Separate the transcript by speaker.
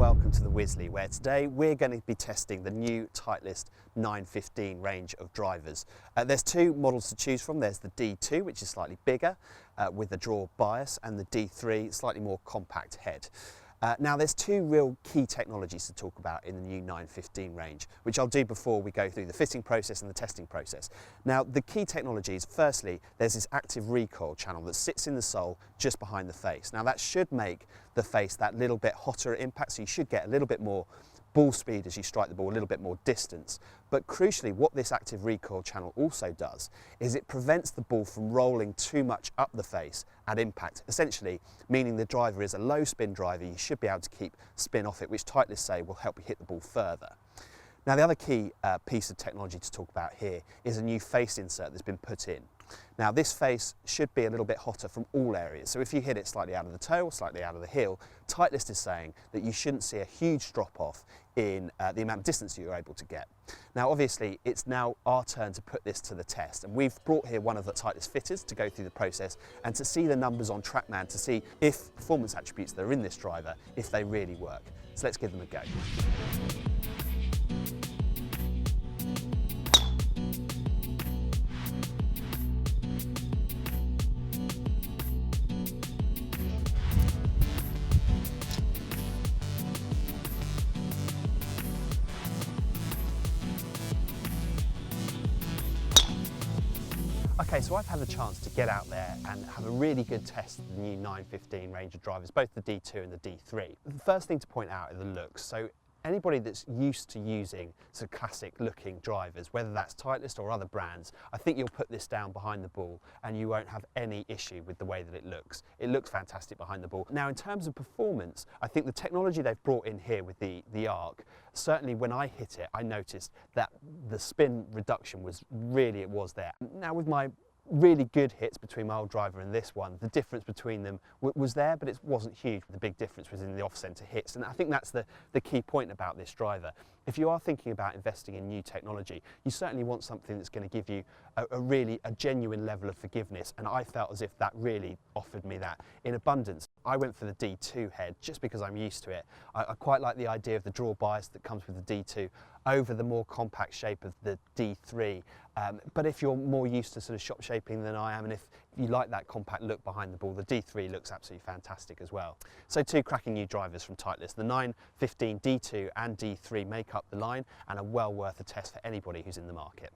Speaker 1: welcome to the Wisley, where today we're going to be testing the new Titleist 915 range of drivers. There's two models to choose from. There's the D2, which is slightly bigger with a draw bias, and the D3, slightly more compact head. Now there's two real key technologies to talk about in the new 915 range, which I'll do before we go through the fitting process and the testing process. Now the key technologies, firstly, there's this active recoil channel that sits in the sole just behind the face. Now that should make the face that little bit hotter at impact, so you should get a little bit more ball speed as you strike the ball, a little bit more distance. But crucially, what this active recoil channel also does is it prevents the ball from rolling too much up the face at impact, essentially meaning the driver is a low spin driver. You should be able to keep spin off it, which Titleist say will help you hit the ball further. Now the other key piece of technology to talk about here is a new face insert that's been put in. Now this face should be a little bit hotter from all areas, so if you hit it slightly out of the toe or slightly out of the heel, Titleist is saying that you shouldn't see a huge drop off in the amount of distance that you're able to get. Now obviously it's now our turn to put this to the test, and we've brought here one of the Titleist fitters to go through the process and to see the numbers on TrackMan to see if performance attributes that are in this driver, if they really work. So let's give them a go. Okay, so I've had the chance to get out there and have a really good test of the new 915 range of drivers, both the D2 and the D3. The first thing to point out are the looks. So anybody that's used to using sort of classic looking drivers, whether that's Titleist or other brands, I think you'll put this down behind the ball and you won't have any issue with the way that it looks. It looks fantastic behind the ball. Now in terms of performance, I think the technology they've brought in here with the arc, certainly when I hit it, I noticed that the spin reduction was really, it was there. Now with my really good hits between my old driver and this one, the difference between them was there, but it wasn't huge. The big difference was in the off-centre hits, and I think that's the key point about this driver. If you are thinking about investing in new technology, you certainly want something that's going to give you a genuine level of forgiveness, and I felt as if that really offered me that in abundance. I went for the D2 head just because I'm used to it. I quite like the idea of the draw bias that comes with the D2 over the more compact shape of the D3. But if you're more used to sort of shop shaping than I am, and if you like that compact look behind the ball, the D3 looks absolutely fantastic as well. So two cracking new drivers from Titleist. The 915 D2 and D3 make up the line and are well worth a test for anybody who's in the market.